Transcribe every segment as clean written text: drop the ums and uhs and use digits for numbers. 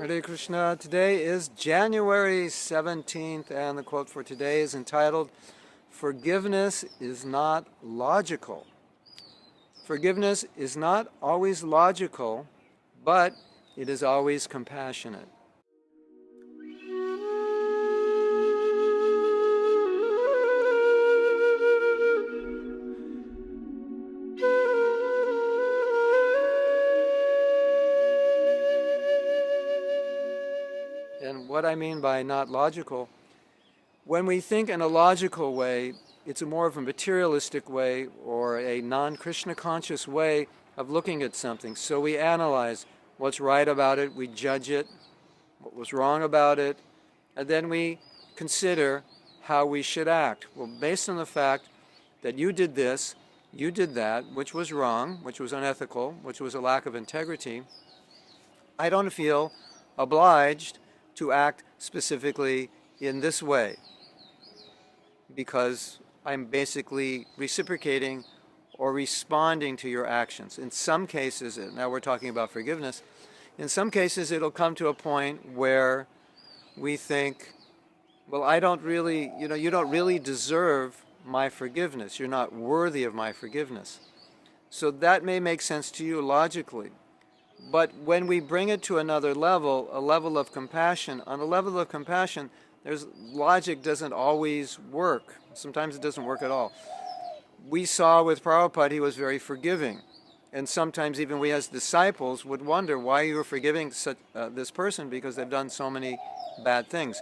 Hare Krishna. Today is January 17th, and the quote for today is entitled, "Forgiveness is not logical." Forgiveness is not always logical, but it is always compassionate. And what I mean by not logical, when we think in a logical way, it's a more of a materialistic way or a non-Krishna conscious way of looking at something. So we analyze what's right about it, we judge it, what was wrong about it, and then we consider how we should act. Well, based on the fact that you did this, you did that, which was wrong, which was unethical, which was a lack of integrity, I don't feel obliged to act specifically in this way because I'm basically reciprocating or responding to your actions. In some cases, now we're talking about forgiveness, in some cases it'll come to a point where we think, well, I don't really, you don't really deserve my forgiveness. You're not worthy of my forgiveness. So that may make sense to you logically. But when we bring it to another level, a level of compassion, on a level of compassion, logic doesn't always work. Sometimes it doesn't work at all. We saw with Prabhupada, he was very forgiving. And sometimes even we as disciples would wonder why you were forgiving this person because they've done so many bad things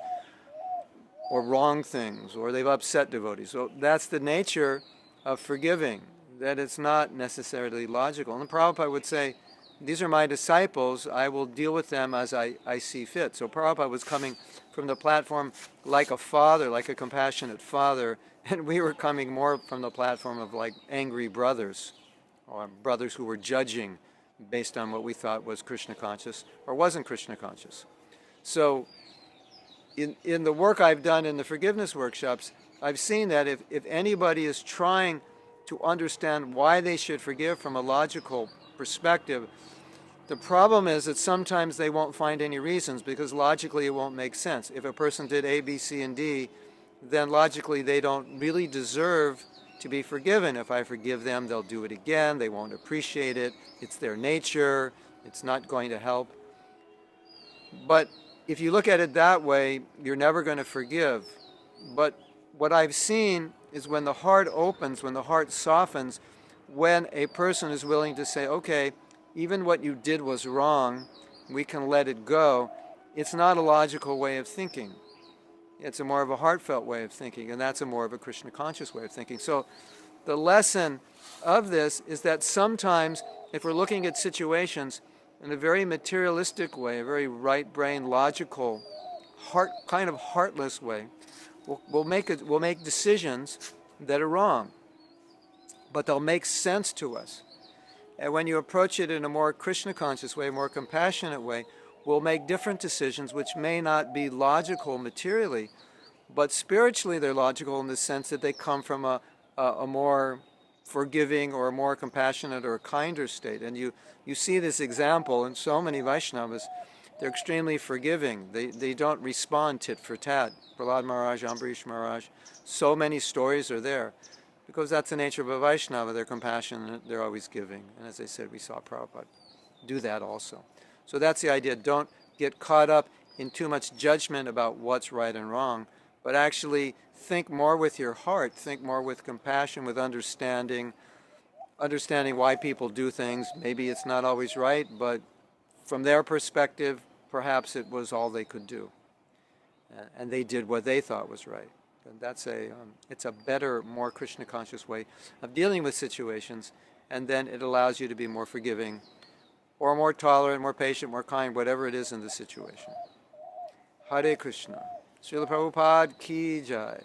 or wrong things, or they've upset devotees. So that's the nature of forgiving, that it's not necessarily logical. And Prabhupada would say, these are my disciples, I will deal with them as I see fit. So Prabhupada was coming from the platform like a father, like a compassionate father, and we were coming more from the platform of like angry brothers, or brothers who were judging based on what we thought was Krishna conscious or wasn't Krishna conscious. So in the work I've done in the forgiveness workshops, I've seen that if anybody is trying to understand why they should forgive from a logical perspective, the problem is that sometimes they won't find any reasons because logically it won't make sense. If a person did A, B, C, and D, then logically they don't really deserve to be forgiven. If I forgive them, they'll do it again, they won't appreciate it, it's their nature, it's not going to help. But if you look at it that way, you're never going to forgive. But what I've seen is when the heart opens, when the heart softens, when a person is willing to say, okay, even what you did was wrong, we can let it go, it's not a logical way of thinking. It's a more of a heartfelt way of thinking, and that's a more of a Krishna conscious way of thinking. So the lesson of this is that sometimes if we're looking at situations in a very materialistic way, a very right brain, logical, kind of heartless way, we'll make decisions that are wrong, but they'll make sense to us. And when you approach it in a more Krishna conscious way, a more compassionate way, we'll make different decisions which may not be logical materially, but spiritually they're logical in the sense that they come from a more forgiving or a more compassionate or a kinder state. And you see this example in so many Vaishnavas. They're extremely forgiving. They don't respond tit for tat. Prahlad Maharaj, Ambarish Maharaj, so many stories are there. Because that's the nature of a Vaishnava, they're compassionate, they're always giving. And as I said, we saw Prabhupada do that also. So that's the idea. Don't get caught up in too much judgment about what's right and wrong, but actually think more with your heart, think more with compassion, with understanding why people do things. Maybe it's not always right, but from their perspective, perhaps it was all they could do. And they did what they thought was right. And it's a better, more Krishna conscious way of dealing with situations, and then it allows you to be more forgiving, or more tolerant, more patient, more kind, whatever it is in the situation. Hare Krishna. Srila Prabhupada ki jai.